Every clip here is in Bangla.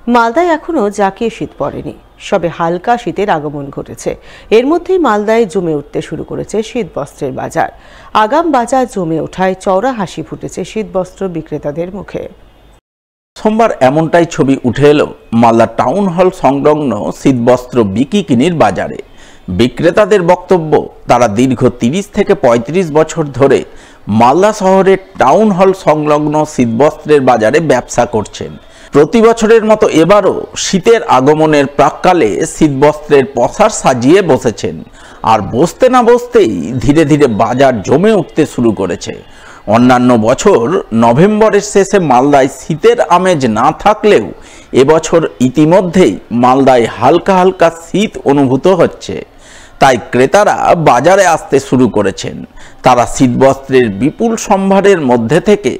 মালদায় এখনো জাঁকিয়ে শীত পড়েনি, সবে হালকা শীতের আগমন ঘটেছে। এর মধ্যেই মালদায় জমে উঠতে শুরু করেছে শীতবস্ত্রের বাজার। আগাম বাজার জমে ওঠায় চওড়া হাসি ফুটেছে শীতবস্ত্র বিক্রেতাদের মুখে। সোমবার এমনটাই ছবি উঠে এলো মালদা টাউন হল সংলগ্ন শীতবস্ত্র বিকিনির বাজারে। বিক্রেতাদের বক্তব্য, তারা দীর্ঘ 30 থেকে 35 বছর ধরে মালদা শহরের টাউন হল সংলগ্ন শীতবস্ত্রের বাজারে ব্যবসা করছেন। প্রতি বছরের মতো এবারও শীতের আগমনের প্রাক্কালে শীতবস্ত্রের পসরা সাজিয়ে বসেছেন, আর বসতে না বসতেই ধীরে ধীরে বাজার জমে উঠতে শুরু করেছে। অন্যান্য বছর নভেম্বরের শেষে মালদায় শীতের আমেজ না থাকলেও এবছর ইতিমধ্যেই মালদায় হালকা হালকা শীত অনুভূত হচ্ছে, তাই ক্রেতারা বাজারে আসতে শুরু করেছেন। তারা শীতবস্ত্রের বিপুল সম্ভারের মধ্যে থেকে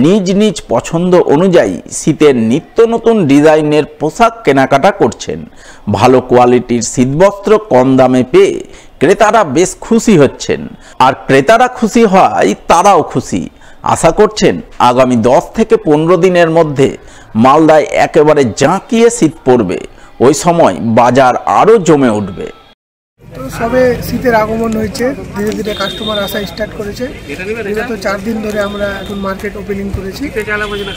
নিজ নিজ পছন্দ অনুযায়ী শীতের নিত্য নতুন ডিজাইনের পোশাক কেনাকাটা করছেন। ভালো কোয়ালিটির শীতবস্ত্র কম দামে পেয়ে ক্রেতারা বেশ খুশি হচ্ছেন, আর ক্রেতারা খুশি হওয়ায় তারাও খুশি। আশা করছেন আগামী 10 থেকে 15 দিনের মধ্যে মালদায় একেবারে জাঁকিয়ে শীত পড়বে, ওই সময় বাজার আরও জমে উঠবে। তো সবে শীতের আগমন হয়েছে, ধীরে ধীরে কাস্টমার আসা স্টার্ট করেছে। বিগত 4 দিন ধরে আমরা এখন মার্কেট ওপেনিং করেছি।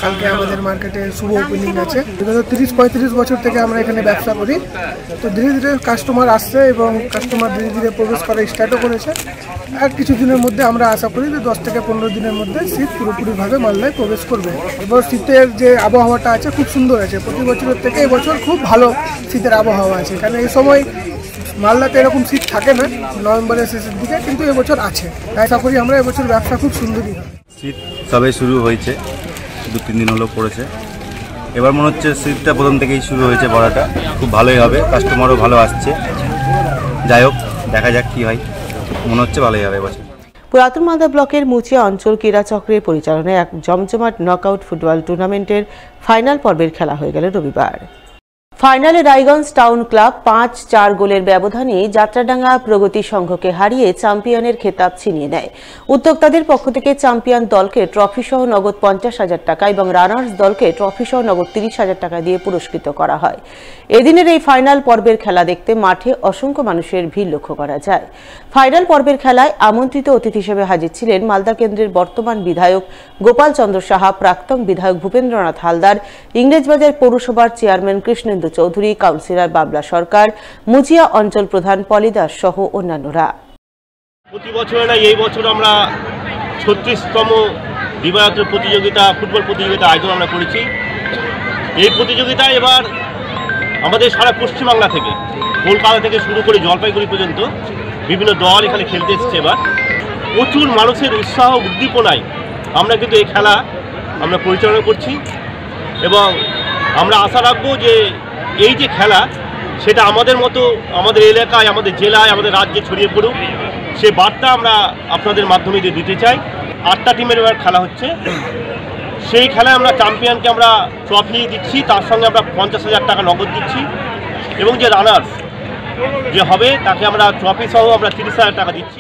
কালকে আমাদের মার্কেটে শুভ ওপেনিং আছে। বিগত 30-35 বছর থেকে আমরা এখানে ব্যবসা করি। তো ধীরে ধীরে কাস্টমার আসছে এবং কাস্টমার ধীরে ধীরে প্রবেশ করা স্টার্টও করেছে। আর কিছুদিনের মধ্যে আমরা আশা করি যে 10 থেকে 15 দিনের মধ্যে শীত পুরোপুরিভাবে মালদায় প্রবেশ করবে। এবার শীতের যে আবহাওয়াটা আছে খুব সুন্দর আছে, প্রতি বছরের থেকে এবছর খুব ভালো শীতের আবহাওয়া আছে। কারণ এই সময় মালদাতে এরকম শীত থাকে না নভেম্বরের শেষের দিকে, কিন্তু এবছর আছে। তাই আশা করি আমরা এবছর ব্যবসা খুব সুন্দরই হবে। শীত সবে শুরু হয়েছে, 2-3 দিন হলো পড়েছে। এবার মনে হচ্ছে শীতটা প্রথম থেকেই শুরু হয়েছে, পড়াটা খুব ভালোই হবে, কাস্টমারও ভালো আসছে। যাই হোক, দেখা যাক কি হয়, মনে হচ্ছে ভালোই হবে এবছর। পুরাতন মালদা ব্লকের মুচিয়া অঞ্চল ক্রীড়া চক্রের পরিচালনায় এক জমজমাট নকআউট ফুটবল টুর্নামেন্টের ফাইনাল পর্বের খেলা হয়ে গেল রবিবার। ফাইনালে রায়গঞ্জ টাউন ক্লাব 5-4 গোলের ব্যবধানে যাত্রাডাঙ্গা প্রগতি সংঘকে হারিয়ে চ্যাম্পিয়নের খেতাব ছিনিয়ে নেয়। উদ্যোক্তাদের পক্ষ থেকে চ্যাম্পিয়ন দলকে ট্রফি সহ নগদ 50,000 টাকা এবং রানার্স দলকে ট্রফি সহ নগদ 30,000 টাকা দিয়ে পুরস্কৃত করা হয়। এদিনের এই ফাইনাল পর্বের খেলা দেখতে মাঠে অসংখ্য মানুষের ভিড় লক্ষ্য করা যায়। ফাইনাল পর্বের খেলায় আমন্ত্রিত অতিথি হিসেবে হাজির ছিলেন মালদা কেন্দ্রের বর্তমান বিধায়ক গোপাল চন্দ্র সাহা, প্রাক্তন বিধায়ক ভূপেন্দ্রনাথ হালদার, ইংরেজবাজার পৌরসভার চেয়ারম্যান কৃষ্ণেন্দু চৌধুরী, কাউন্সিলর বাবলা সরকার, মুচিয়া অঞ্চল প্রধান পলি দাস সহ অন্যান্যরা। প্রতি বছর এই বছর আমরা 36তম দিবারাত্র প্রতিযোগিতা, ফুটবল প্রতিযোগিতা আয়োজন আমরা করেছি। এই প্রতিযোগিতায় এবার আমাদের সারা পশ্চিমবাংলা থেকে, কলকাতা থেকে শুরু করে জলপাইগুড়ি পর্যন্ত বিভিন্ন দল এখানে খেলতে এসেছে। এবার প্রচুর মানুষের উৎসাহ উদ্দীপনায় আমরা কিন্তু এই খেলা আমরা পরিচালনা করছি, এবং আমরা আশা রাখবো যে এই যে খেলা, সেটা আমাদের মতো আমাদের এলাকায়, আমাদের জেলায়, আমাদের রাজ্যে ছড়িয়ে পড়ুক, সে বার্তা আমরা আপনাদের মাধ্যমে দিতে চাই। 8টা টিমের এবার খেলা হচ্ছে। সেই খেলায় আমরা চ্যাম্পিয়নকে আমরা ট্রফি দিচ্ছি, তার সঙ্গে আমরা 50,000 টাকা নগদ দিচ্ছি, এবং যে রানার্স যে হবে তাকে আমরা ট্রফি সহ আমরা 30,000 টাকা দিচ্ছি।